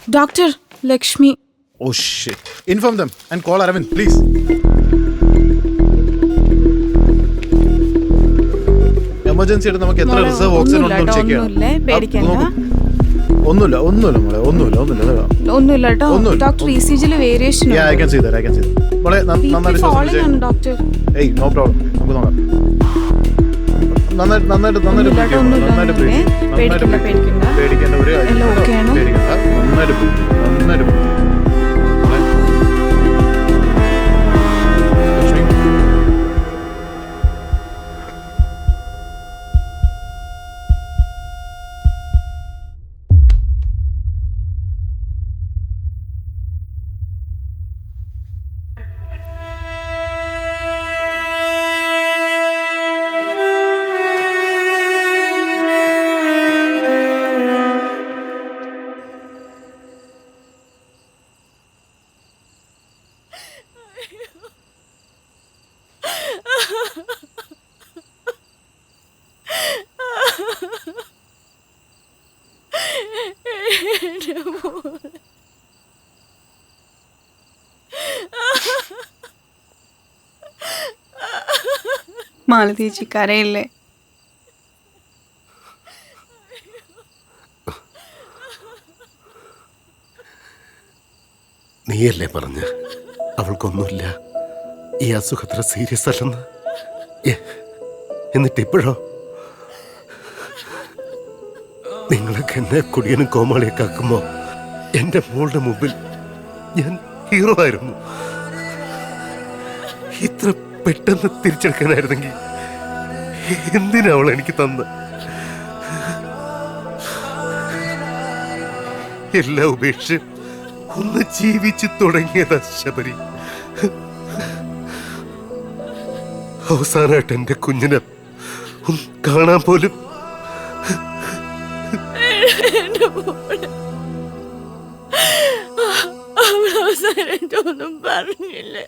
Doctor, Lakshmi. Oh shit. Inform them and call Aravind, please. Emergency ആയിട്ട് നമുക്ക് എത്ര reserve oxygen ഉണ്ടെന്ന് check ചെയ്യണം. ഒന്നുമില്ല മോളെ, ഒന്നുമില്ല കേട്ടോ. ഡോക്ടർ ഇസിജിയിൽ വേരിയേഷൻ ഉണ്ട്. I can see that. മോളെ നന്നായിട്ട് ശ്വാസം വിളിച്ചേ. ഡോക്ടർ ഏയ് നോ പ്രോബ്ലം, നമുക്ക് നോക്കാം. നന്നായിട്ട് പേടിക്കേണ്ട ഒരു കാര്യം. നന്നായിട്ട് മാലതീച്ചി കരയില്ലേ? നീയല്ലേ പറഞ്ഞ അവൾക്കൊന്നുമില്ല, ഈ അസുഖത്ര സീരിയസ് അല്ലെന്ന്. എന്നിട്ട് ഇപ്പോഴോ നിങ്ങളൊക്കെ എന്നെ കുടിയനും കോമാളിയൊക്കെ ആക്കുമ്പോ എന്റെ മോളുടെ മുമ്പിൽ ഞാൻ ഹീറോ ആയിരുന്നു. ഇത്ര പെട്ടെന്ന് തിരിച്ചെടുക്കാനായിരുന്നെങ്കിൽ എന്തിനാ അവൾ എനിക്ക് തന്ന എല്ലാം ഉപേക്ഷിച്ച് ഒന്ന് ജീവിച്ചു തുടങ്ങിയതാ ശബരി. അവസാനമായിട്ട് എന്റെ കുഞ്ഞിനെ കാണാൻ പോലും അവസാനം പറഞ്ഞില്ലേ?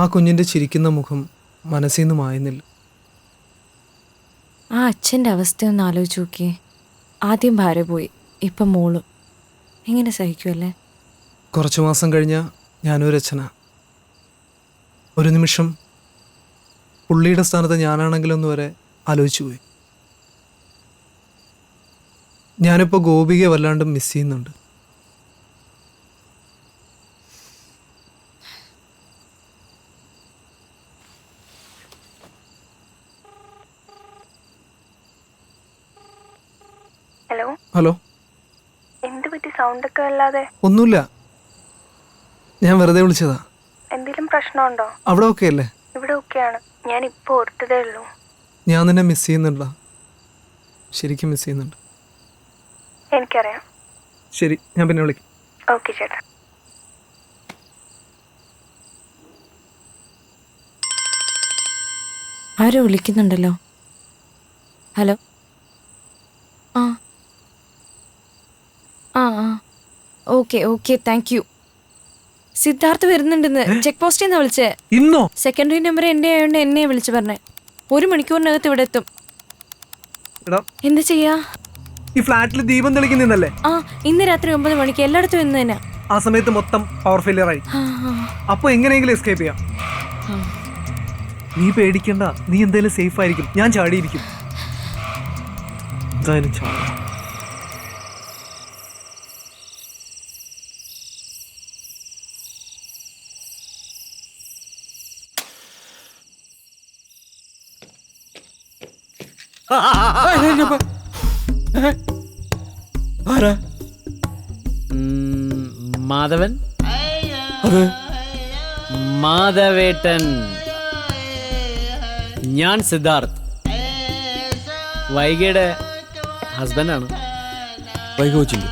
ആ കുഞ്ഞിൻ്റെ ചിരിക്കുന്ന മുഖം മനസ്സിൽ നിന്ന് മായുന്നില്ല. ആ അച്ഛൻ്റെ അവസ്ഥയൊന്ന് ആലോചിച്ച് നോക്കിയേ. ആദ്യം ഭാര്യ പോയി, ഇപ്പം മോള്. എങ്ങനെ സഹിക്കുമല്ലേ? കുറച്ച് മാസം കഴിഞ്ഞാൽ ഞാനൊരു അച്ഛനാ. ഒരു നിമിഷം പുള്ളിയുടെ സ്ഥാനത്ത് ഞാനാണെങ്കിലൊന്നു വരെ ആലോചിച്ചു പോയി. ഞാനിപ്പോൾ ഗോപികയെ വല്ലാണ്ട് മിസ് ചെയ്യുന്നുണ്ട്. ഹലോ, എന്ത് പറ്റി? സൗണ്ട് ഒക്കെ അല്ലാതെ. ഒന്നുമില്ല, ഞാൻ വെറുതെ വിളിച്ചതാ. എന്തെങ്കിലും പ്രശ്നമുണ്ടോ? അവിടെ ഓക്കെ അല്ലേ? ഇവിടെ ഓക്കെയാണ്. ഞാൻ ഇപ്പൊ ഓർത്തതേ ഉള്ളൂ. ഞാൻ നിന്നെ മിസ് ചെയ്യുന്നുണ്ടോ? ശരിക്കും മിസ് ചെയ്യുന്നുണ്ട്. എനിക്കറിയാം. ശരി, ഞാൻ പിന്നെ വിളിക്കാം. ഓക്കെ ചേട്ടാ. ആരോ വിളിക്കുന്നുണ്ടല്ലോ. ഹലോ. ആ ആ ആ okay okay, thank you. Siddharth വരുന്നുണ്ടെന്ന് ചെക്ക് പോസ്റ്റിൽ നിന്ന് വിളിച്ചേ. ഇന്നോ? സെക്കൻഡറി നമ്പർ എൻ്റെ ആയതുകൊണ്ട് എന്നെ വിളിച്ചു പറഞ്ഞേ. 1 മണിക്കൂറിനകത്ത് ഇവിടെ എത്തും. എടാ, എന്താ ചെയ്യാ? ഈ ഫ്ലാറ്റിൽ ദീപം തെളിക്കുന്നില്ലേ? ആ, ഇന്ന് രാത്രി 9 മണിക്ക് എല്ലായിടത്തും ഇന്ന് തന്നെ. ആ സമയത്ത് മൊത്തം പവർ ഫെയിലിയർ ആയി. അപ്പൊ എങ്ങനെയെങ്കിലും എസ്കേപ്പ് ചെയ്യാം. നീ പേടിക്കണ്ട, നീ എന്തായാലും സേഫ് ആയിരിക്കും. ഞാൻ ചാടിയിരിക്കും. എന്തായാലും ചാടി. മാധവൻ, മാധവേട്ടൻ. ഞാൻ സിദ്ധാർത്ഥ്, വൈഗയുടെ ഹസ്ബൻഡാണ്. വൈഗ കൊച്ചിൻ്റെ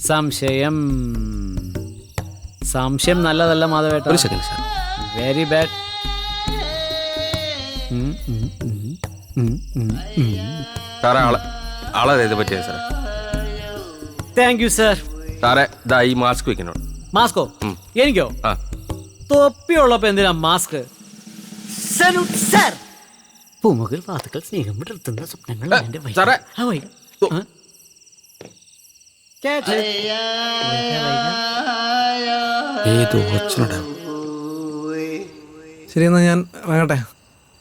സംശയം സംശയം നല്ലതല്ല മാധവേട്ട. ഒരു സെക്കൻഡ് സാർ. Very bad. സാറേ ആളെ ഇത് പറ്റിയത് സാറേ. Thank you sir. സാറേ ഇതാ ഈ മാസ്ക് വെക്കണോ? മാസ്കോ? എനിക്കോ? ആ. തൊപ്പിയുള്ളപ്പോ എന്തിനാ മാസ്ക്? പൂമുകൾ വാതുക്കൾ സ്നേഹം വിടർത്തുന്ന സ്വപ്നങ്ങൾ. സാറേ ഏതോ ഒച്ചനടാ. ശരി, എന്നാ ഞാൻ വേണ്ടേ?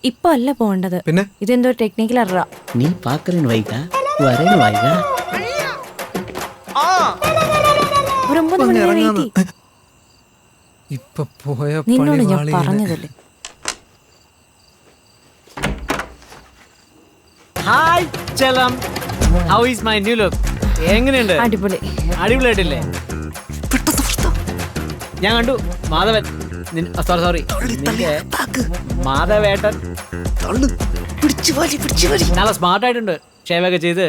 ഇപ്പൊ അല്ല പോണ്ടത്. പിന്നെ ഇതെന്തോ ടെക്നിക്കൽ അറ. നീ പാക്കറിന് വൈക വരന് വൈക. ഒരു 9 മണി വരെ വെയിറ്റ് ചെയ്യ്. ഇപ്പൊ പോയ നിന്നോട് ഞാൻ പണി പറഞ്ഞതല്ലേ. Hi Chalam, how is my new look? എങ്ങനെയുണ്ട്? അടിപൊളി. അടിപൊളിയായിട്ടില്ലേ? ഞാൻ കണ്ടു മാധവൻ. സോറി മാധവേട്ടൻ നല്ല സ്മാർട്ട് ആയിട്ടുണ്ട്. ഷേവൊക്കെ ചെയ്ത്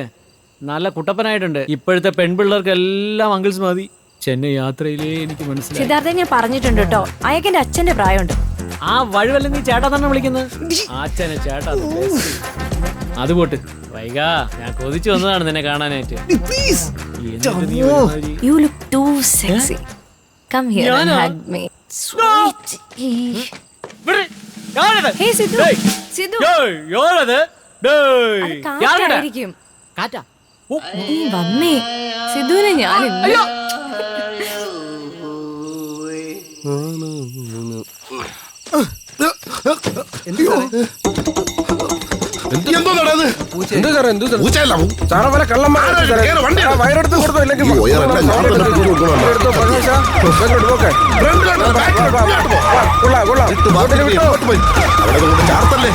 നല്ല കുട്ടപ്പനായിട്ടുണ്ട്. ഇപ്പോഴത്തെ പെൺപിള്ളേർക്ക് എല്ലാം അങ്കിൾസ് മതി. ചെന്നൈ യാത്രയിലേ എനിക്ക് മനസ്സിലായി. സിദ്ധാർത്ഥ ഞാൻ പറഞ്ഞിട്ടുണ്ട് കേട്ടോ, അയാൾക്ക് എന്റെ അച്ഛന്റെ പ്രായമുണ്ട്. ആ വഴുവല്ല നീ ചേട്ടാ തന്നെ വിളിക്കുന്നത്. അച്ഛനെ ചേട്ടാ. അത് പോട്ട് വൈകാ, ഞാൻ കൊതിച്ചു വന്നതാണ് നിന്നെ കാണാനായിട്ട്. You look too sexy. Come here and hug me. Sweet. Hey Sidhu. Sidhu. കാറ്റായിരിക്കും. കാറ്റാ? നീ വന്നേ. സിദ്ധുവിനെ ഞാൻ വയറെടുത്ത് കൊടുത്തോ ഇല്ലെങ്കിൽ ചാർത്തല്ലേ.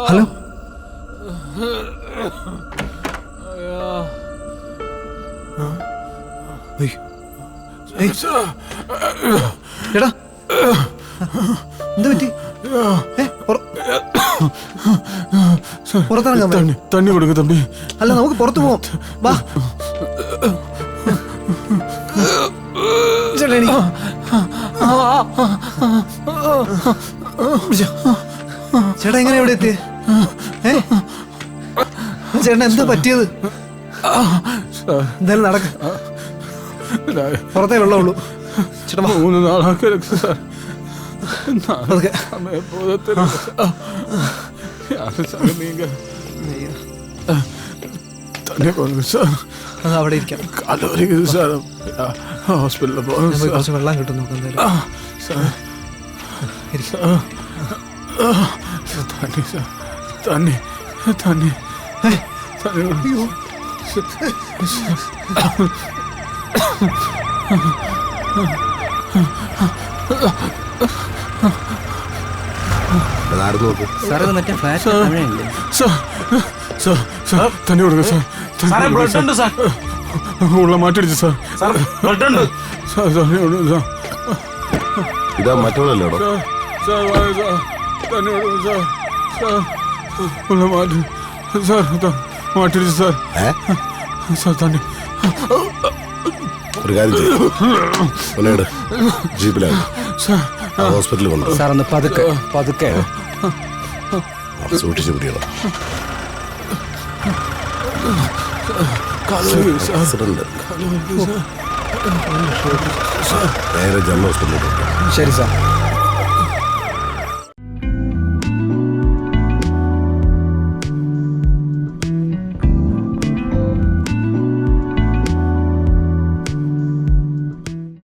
ഹലോ എടാ എന്ത് പറ്റി പുറത്തിറങ്ങാൻ പറ്റും? തണ്ണി കൊടുക്ക തമ്പി. അല്ല നമുക്ക് പുറത്തു പോവാം. വാ ചേട്ടാ എണീ. ചേട്ടാ എങ്ങനെ എവിടെ എത്തിയേ? ചേട്ടൻ എന്താ പറ്റിയത്? എന്തായാലും നടക്ക, പുറത്തേ വെള്ളമുള്ളൂ. ചേട്ടാ 3 നാളാക്കി സാർ. അതൊക്കെ തന്നെ കൊടുക്കും സാർ. അത് അവിടെ ഇരിക്കാം. കാലവരിക്കുന്നത് സാർ. ഹോസ്പിറ്റലിൽ പോകും. കുറച്ച് വെള്ളം കിട്ടും നമുക്ക് എന്തായാലും. തന്നെ സാർ. തന്നെ തന്നെ അയ്യോ സാറേ മറ്റേ ഫ്ലാറ്റ് തന്നെ കൊടുക്കുക സാർ. ഉള്ള മാറ്റിടിച്ചു സാർ. ഇതാ മറ്റുള്ളല്ലോ തന്നെ കൊടുക്കും സാർ. ഉള്ള മാറ്റി സാർ. മാറ്റിടിച്ചു സാർ. സാർ തന്നെ ഒരു കാര്യം ചെയ്യും ജീപ്പിലാണ് ഹോസ്പിറ്റലിൽ കൊണ്ടുപോകും. സാർ ഒന്ന് പതുക്കെ പതുക്കെ സൂക്ഷിച്ച് പിടിക്കണം. ആക്സിഡന്റ് നേരെ ജമ്മു ഹോസ്പിറ്റലിൽ. ശരി സാർ.